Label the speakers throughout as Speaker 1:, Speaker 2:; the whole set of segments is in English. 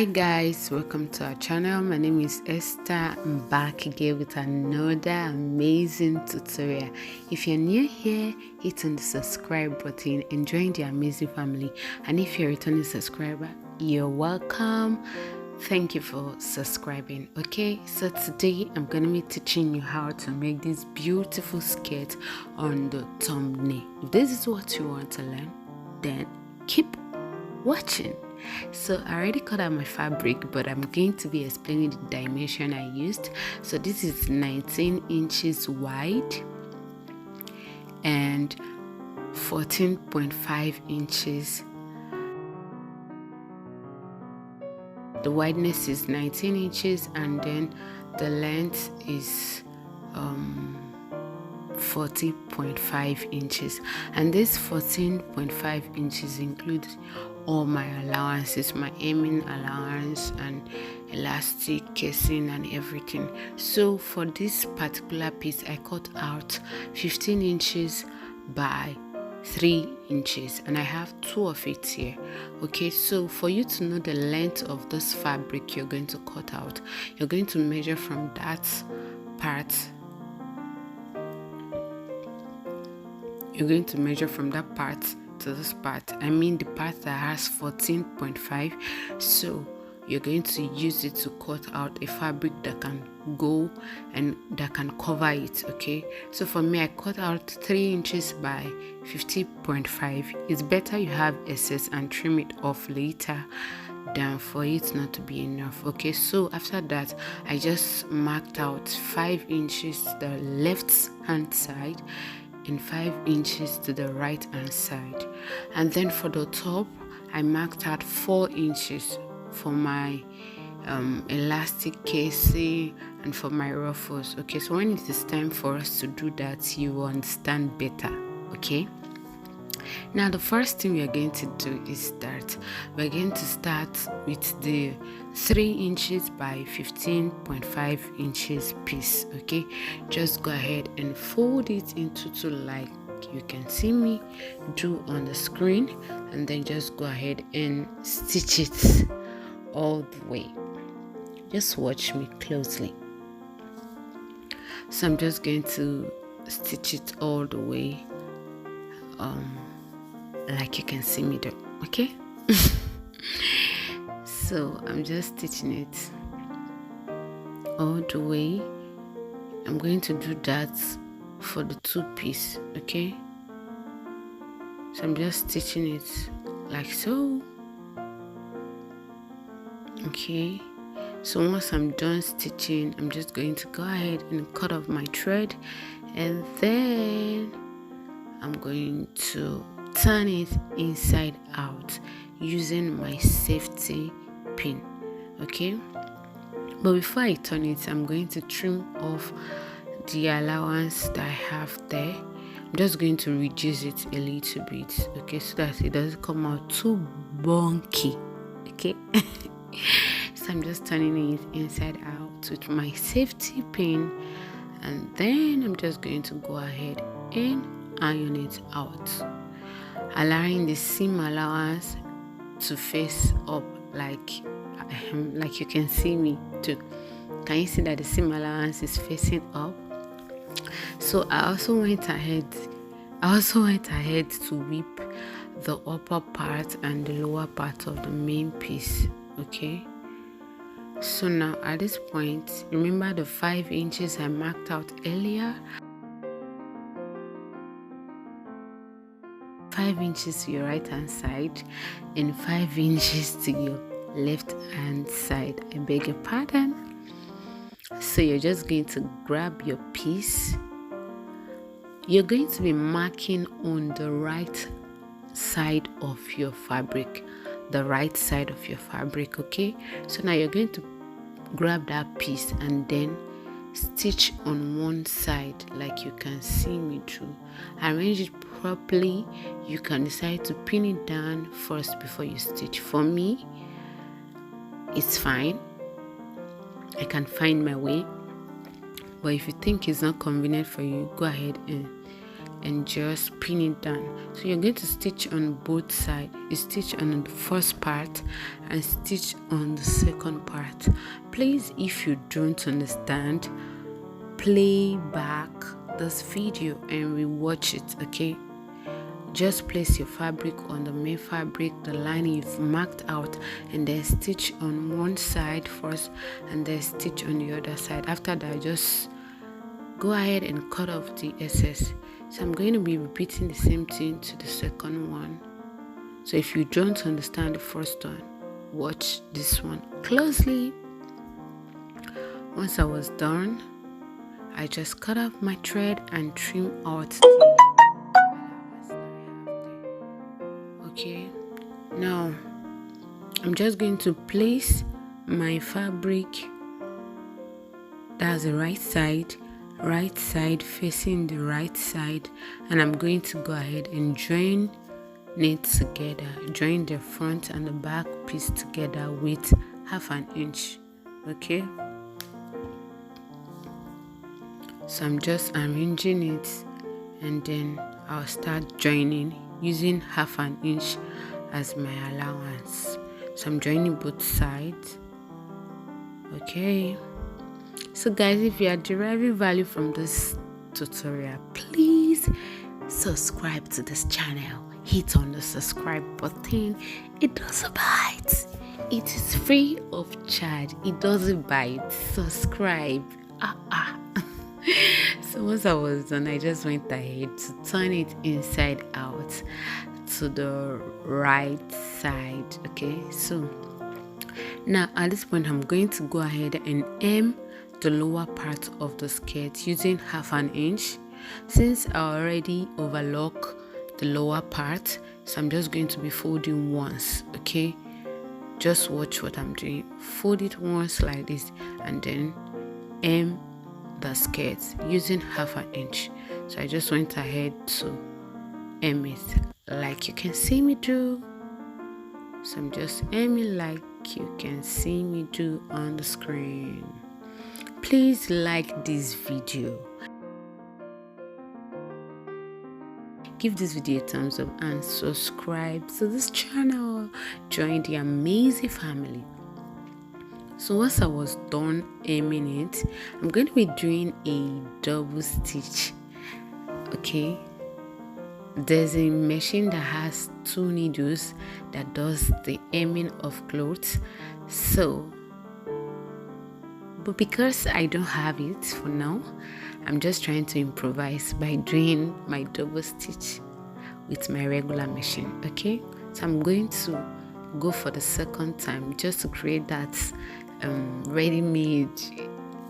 Speaker 1: Hi guys, welcome to our channel. My name is Esther. I'm back again with another amazing tutorial. If you're new here, hit on the subscribe button and join the amazing family. And if you're a returning subscriber, you're welcome. Thank you for subscribing. Okay, so today I'm going to be teaching you how to make this beautiful skirt on the thumbnail. If this is what you want to learn, then keep watching. So I already cut out my fabric, but I'm going to be explaining the dimension I used. So this is 19 inches wide and 14.5 inches. The wideness is 19 inches and then the length is 40.5 inches, and this 14.5 inches includes all my allowances, my hemming allowance and elastic casing and everything. So for this particular piece I cut out 15 inches by 3 inches, and I have 2 of it here. Okay, so for you to know the length of this fabric you're going to cut out, you're going to measure from that part. You're going to measure from that part to this part. I mean the part that has 14.5. So you're going to use it to cut out a fabric that can go and that can cover it. Okay, so for me I cut out 3 inches by 50.5. It's better you have excess and trim it off later than for it not to be enough. Okay, so after that I just marked out 5 inches to the left hand side and 5 inches to the right hand side, and then for the top I marked out 4 inches for my elastic casing and for my ruffles. Okay, so when it is time for us to do that, you will understand better. Okay, now the first thing we are going to do is we're going to start with the 3 inches by 15.5 inches piece. Okay, just go ahead and fold it into two like you can see me do on the screen, and then just go ahead and stitch it all the way. Just watch me closely. So I'm just going to stitch it all the way like you can see me do. Okay. So I'm just stitching it all the way. I'm going to do that for the 2 piece. Okay, so I'm just stitching it like so. Okay, so once I'm done stitching, I'm just going to go ahead and cut off my thread, and then I'm going to turn it inside out using my safety pin. Okay, but before I turn it, I'm going to trim off the allowance that I have there. I'm just going to reduce it a little bit, okay, so that it doesn't come out too bunky. Okay. So I'm just turning it inside out with my safety pin, and then I'm just going to go ahead and iron it out, allowing the seam allowance to face up like you can see me too. Can you see that the seam allowance is facing up? So I also went ahead to whip the upper part and the lower part of the main piece. Okay, so now at this point, remember the 5 inches I marked out earlier. 5 inches to your right hand side and 5 inches to your left hand side. I beg your pardon. So you're just going to grab your piece. You're going to be marking on the right side of your fabric. Okay, so now you're going to grab that piece and then stitch on one side like you can see me do. Arrange it properly. You can decide to pin it down first before you stitch. For me, it's fine, I can find my way, but if you think it's not convenient for you, go ahead and and just pin it down. So you're going to stitch on both sides. You stitch on the first part and stitch on the second part. Please, if you don't understand, play back this video and rewatch it, okay? Just place your fabric on the main fabric, the line you've marked out, and then stitch on one side first and then stitch on the other side. After that, just go ahead and cut off the excess. So I'm going to be repeating the same thing to the second one. So if you don't understand the first one, watch this one closely. Once I was done, I just cut off my thread and trim out the allowance that I have there. Okay, now I'm just going to place my fabric, that's the right side facing the right side, and I'm going to go ahead and join it together, join the front and the back piece together with 1/2 inch. Okay, so I'm just arranging it, and then I'll start joining using 1/2 inch as my allowance. So I'm joining both sides. Okay, so guys, if you are deriving value from this tutorial, please subscribe to this channel. Hit on the subscribe button. It doesn't bite. It is free of charge. It doesn't bite. Subscribe. So once I was done, I just went ahead to turn it inside out to the right side. Okay, so now at this point, I'm going to go ahead and hem the lower part of the skirt using 1/2 inch. Since I already overlock the lower part, so I'm just going to be folding once. Okay, just watch what I'm doing. Fold it once like this, and then hem the skirt using 1/2 inch. So I just went ahead to hem it like you can see me do. So I'm just hemming like you can see me do on the screen. Please like this video, give this video a thumbs up, and subscribe to this channel. Join the amazing family. So once I was done hemming it, I'm going to be doing a double stitch. Okay, there's a machine that has 2 needles that does the hemming of clothes. But because I don't have it for now, I'm just trying to improvise by doing my double stitch with my regular machine. Okay, so I'm going to go for the second time just to create that ready-made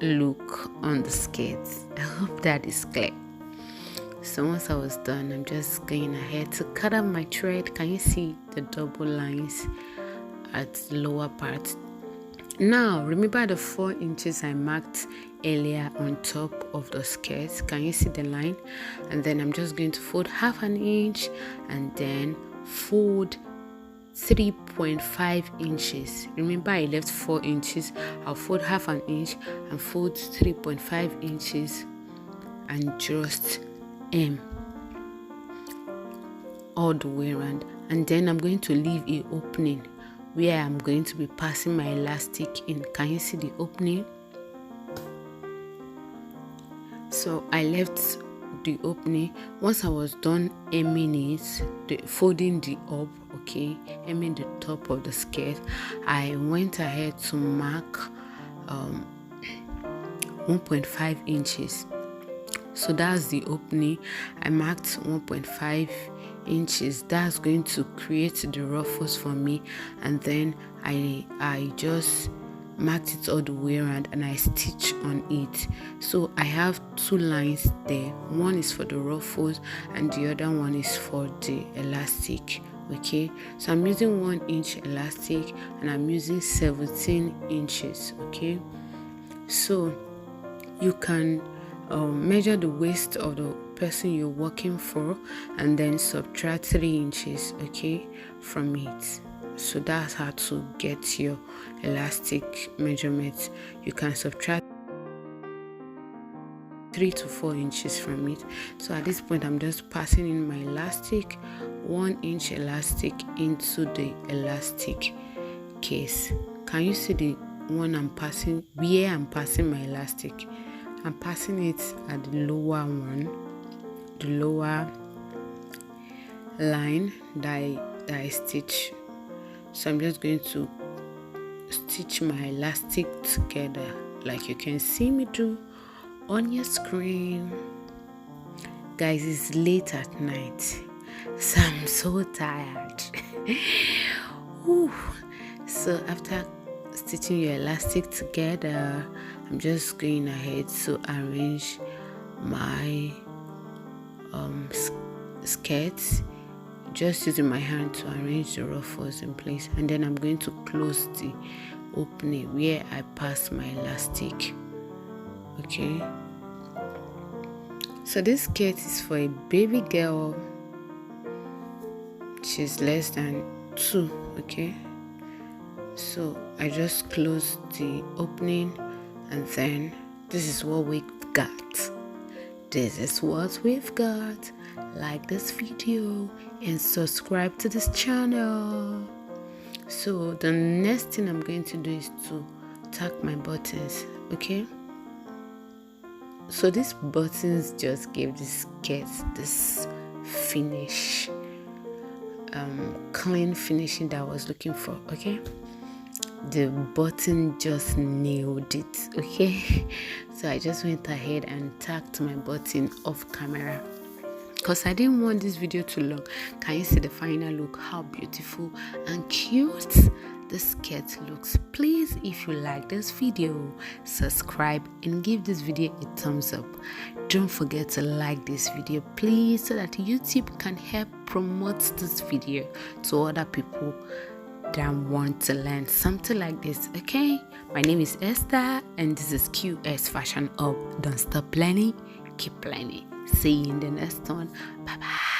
Speaker 1: look on the skirt. I hope that is clear. So once I was done, I'm just going ahead to cut up my thread. Can you see the double lines at the lower part? Now remember the 4 inches I marked earlier on top of the skirt. Can you see the line? And then I'm just going to fold 1/2 inch and then fold 3.5 inches. Remember I left 4 inches. I'll fold 1/2 inch and fold 3.5 inches and just hem all the way around. And then I'm going to leave a opening where I'm going to be passing my elastic in. Can you see the opening? So I left the opening. Once I was done hemming it, folding the up, okay, hemming the top of the skirt, I went ahead to mark 1.5 inches. So that's the opening. I marked 1.5 inches. That's going to create the ruffles for me, and then I just marked it all the way around and I stitch on it. So I have 2 lines there. One is for the ruffles and the other one is for the elastic. Okay, so I'm using 1 inch elastic and I'm using 17 inches. Okay, so you can measure the waist of the person you're working for and then subtract 3 inches, okay, from it. So that's how to get your elastic measurements. You can subtract 3 to 4 inches from it. So at this point I'm just passing in my elastic, 1 inch elastic into the elastic case. Can you see the one I'm passing, where I'm passing my elastic? I'm passing it at the lower one, the lower line that I stitch. So I'm just going to stitch my elastic together like you can see me do on your screen. Guys, it's late at night, so I'm so tired. So after stitching your elastic together, I'm just going ahead to arrange my skirts, just using my hand to arrange the ruffles in place, and then I'm going to close the opening where I pass my elastic. Okay, so this skirt is for a baby girl. She's less than 2. Okay, so I just close the opening, and then this is what we've got. This is what we've got. Like this video and subscribe to this channel. So the next thing I'm going to do is to tack my buttons. Okay, so these buttons just gave this skirt this finish, clean finishing that I was looking for. Okay, the button just nailed it. Okay, so I just went ahead and tacked my button off camera because I didn't want this video too long. Can you see the final look? How beautiful and cute the skirt looks. Please, if you like this video, subscribe and give this video a thumbs up. Don't forget to like this video, please, so that YouTube can help promote this video to other people that want to learn something like this. Okay, my name is Esther and this is Q-Est Fashion Hub. Don't stop learning, keep learning. See you in the next one. Bye bye.